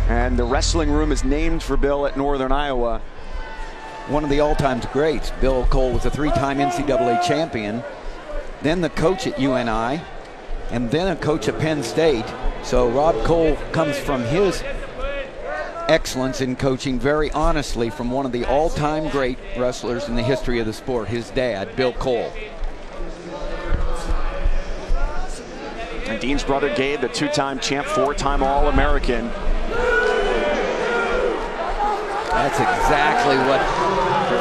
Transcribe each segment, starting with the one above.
And the wrestling room is named for Bill at Northern Iowa. One of the all-time greats. Bill Cole was a 3-time NCAA champion, then the coach at UNI, and then a coach at Penn State. So Rob Cole comes from his excellence in coaching very honestly from one of the all-time great wrestlers in the history of the sport, his dad, Bill Cole. And Dean's brother Gabe, the 2-time champ, 4-time All-American. That's exactly what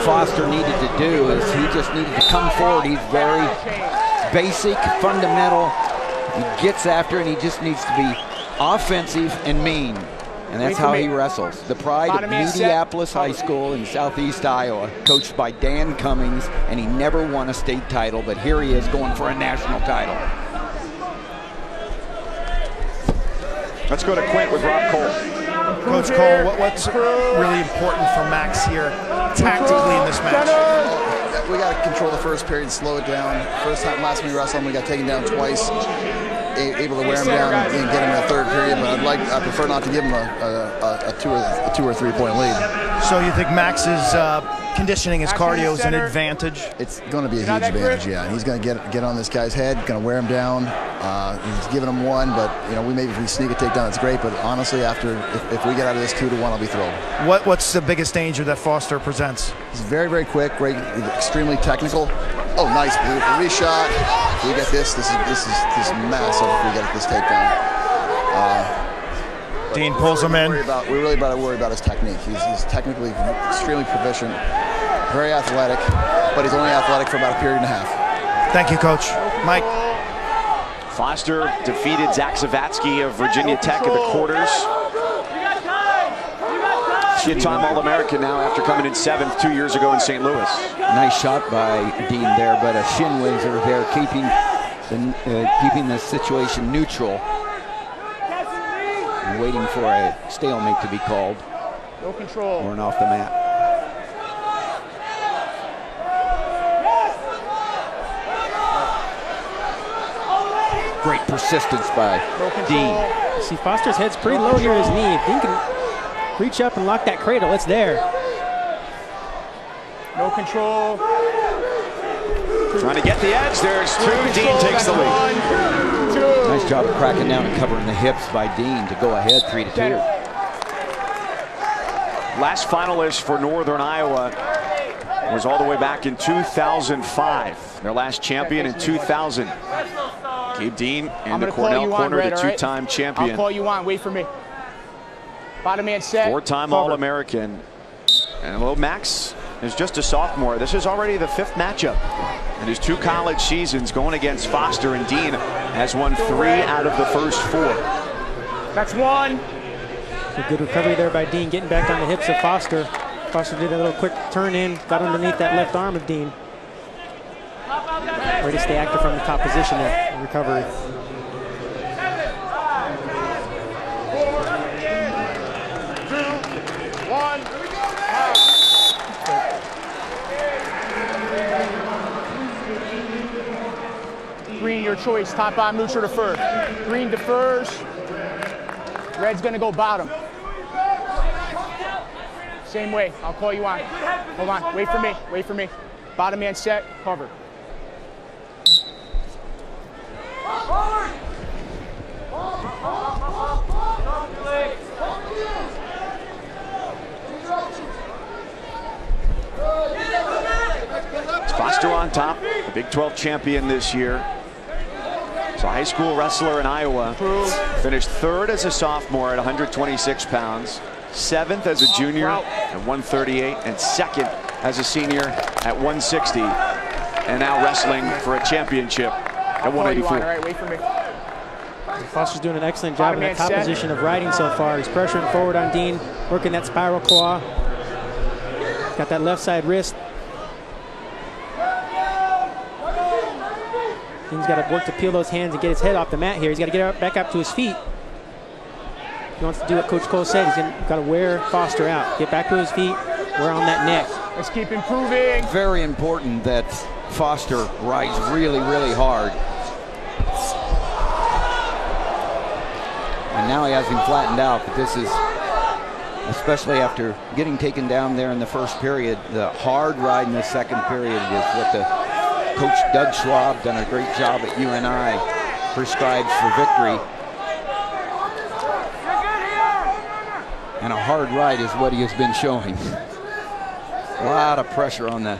Foster needed to do, is he just needed to come forward. He's very basic, fundamental. He gets after it, and he just needs to be offensive and mean. And that's how he wrestles. The pride of Mediapolis High School in southeast Iowa, coached by Dan Cummings, and he never won a state title, but here he is going for a national title. Let's go to Quint with Rob Cole. Coach Cole, what's really important for Max here tactically in this match? We got to control the first period, slow it down. Last time we wrestled him, we got taken down twice. Able to wear him down and get him in the third period, but I prefer not to give him a 2 or 3 point lead. So you think Max's conditioning, his cardio is an advantage? It's going to be a huge advantage, yeah. And he's going to get on this guy's head, going to wear him down. He's giving him one, but if we sneak a takedown, it's great. But honestly, if we get out of this 2-1, I'll be thrilled. What's the biggest danger that Foster presents? He's very, very quick, extremely technical. Oh, nice, beautiful reshot. If we get this is massive. If we get this takedown, Dean pulls him in. We really got to worry about his technique. He's technically extremely proficient, very athletic, but he's only athletic for about a period and a half. Thank you, Coach. Mike. Foster defeated Zach Zavatsky of Virginia Tech in the quarters. Two-time All-American now after coming in 7th 2 years ago in St. Louis. Nice shot by Dean there, but a shin whizzer there, keeping the situation neutral and waiting for a stalemate to be called. No control. Or an off the mat. Great persistence by Dean. See, Foster's head's pretty low here at his knee. If Dean can reach up and lock that cradle, it's there. No control. Trying to get the edge. There's 2. Dean takes the lead. Nice job of cracking down and covering the hips by Dean to go ahead 3-2. Last finalist for Northern Iowa was all the way back in 2005. Their last champion in 2000. Gabe Dean in the Cornell corner, the 2-time champion. I'll call you on. Wait for me. Bottom man set. 4-time All-American. And although Max is just a sophomore, this is already the 5th matchup. And his 2 college seasons going against Foster, and Dean has won 3 out of the first 4. That's 1. A good recovery there by Dean, getting back on the hips of Foster. Foster did a little quick turn in, got underneath that left arm of Dean. Way to stay active from the top position there in recovery. Green, your choice. Top bottom, neutral defer. Green defers. Red's gonna go bottom. Same way. I'll call you on. Hold on. Wait for me. Wait for me. Bottom man set. Cover. Foster on top, the Big 12 champion this year. He's a high school wrestler in Iowa. Finished 3rd as a sophomore at 126 pounds, 7th as a junior at 138, and 2nd as a senior at 160. And now wrestling for a championship at 184. All right, wait for me. Foster's doing an excellent job in that top position of riding so far. He's pressuring forward on Dean, working that spiral claw. Got that left side wrist. Dean's got to work to peel those hands and get his head off the mat here. He's got to get back up to his feet. He wants to do what Coach Cole said. He's got to wear Foster out. Get back to his feet, wear on that neck. Let's keep improving. Very important that Foster rides really, really hard. And now he has him flattened out, but this is especially after getting taken down there in the first period. The hard ride in the second period is what the coach Doug Schwab done a great job at UNI prescribes for victory. And a hard ride is what he has been showing. A lot of pressure on the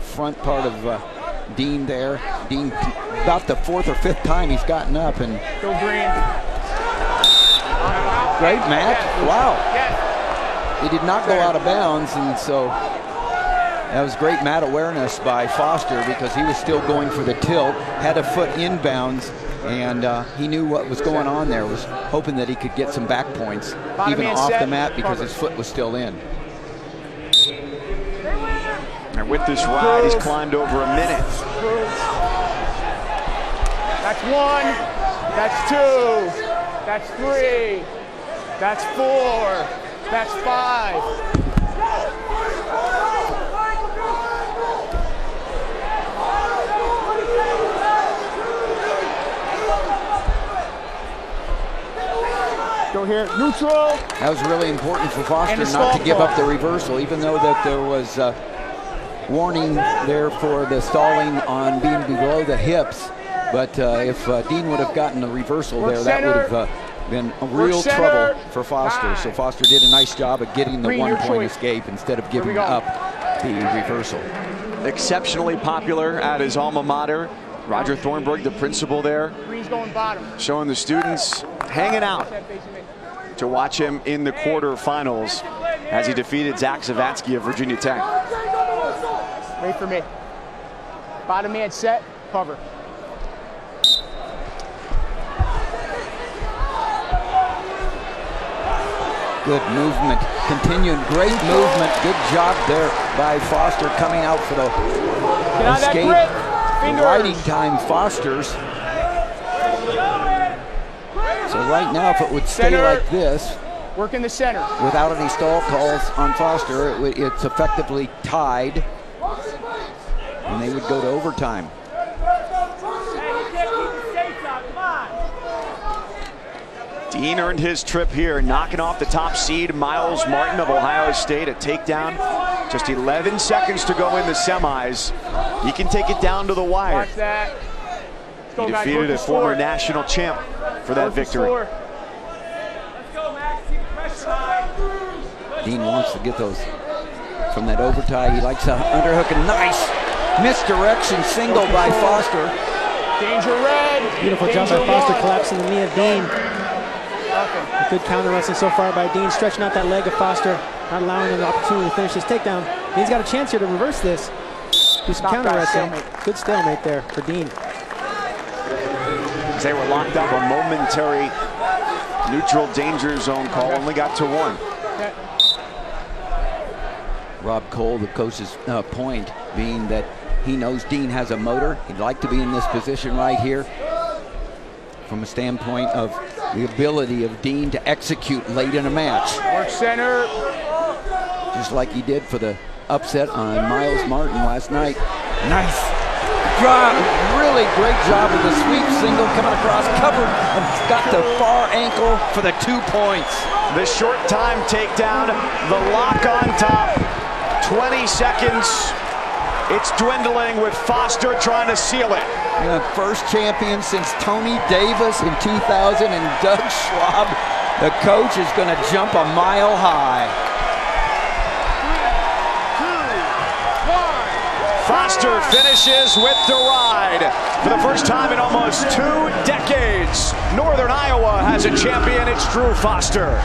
front part of Dean there. Dean, about the 4th or 5th time he's gotten up and Go green. great match. Wow. He did not go out of bounds, and so that was great mat awareness by Foster because he was still going for the tilt, had a foot inbounds, and he knew what was going on there, was hoping that he could get some back points, even off the mat because his foot was still in. And with this ride, he's climbed over a minute. That's 1. That's 2. That's 3. That's 4. That's 5. Go here, neutral. That was really important for Foster not to give up the reversal, even though that there was warning there for the stalling on being below the hips. But if Dean would have gotten the reversal there, that would have been a real trouble for Foster. So Foster did a nice job of getting the one-point escape instead of giving up the reversal. Exceptionally popular at his alma mater. Roger Thornburg, the principal there, Green's going bottom. showing the students hanging out to watch him in the quarterfinals as he defeated Zach Zavatsky of Virginia Tech. Wait for me. Bottom man set, cover. Good movement, continued great movement. Good job there by Foster coming out for the escape. Riding time Foster's. So right now, if it would stay like this, work in the center, without any stall calls on Foster, it's effectively tied, and they would go to overtime. Dean earned his trip here, knocking off the top seed Miles Martin of Ohio State. A takedown, just 11 seconds to go in the semis. He can take it down to the wire. Watch that. He defeated a former national champ for that victory. Dean wants to get those from that overtie. He likes a underhook, and nice misdirection single by Foster. Danger red. Beautiful job by Foster collapsing the knee of Dean. A good counter wrestling so far by Dean, stretching out that leg of Foster, not allowing him the opportunity to finish his takedown. He's got a chance here to reverse this. Do some counter wrestling. Good stalemate there for Dean. They were locked up, a momentary neutral danger zone call, only got to 1. Rob Cole, the coach's point being that he knows Dean has a motor. He'd like to be in this position right here from a standpoint of the ability of Dean to execute late in a match. Work center. Just like he did for the upset on Miles Martin last night. Nice drop, really great job with the sweep single coming across, covered, and got the far ankle for the 2 points. The short time takedown, the lock on top, 20 seconds. It's dwindling with Foster trying to seal it. First champion since Tony Davis in 2000, and Doug Schwab, the coach, is going to jump a mile high. 3, 2, 1. Foster finishes with the ride. For the first time in almost 2 decades, Northern Iowa has a champion. It's Drew Foster.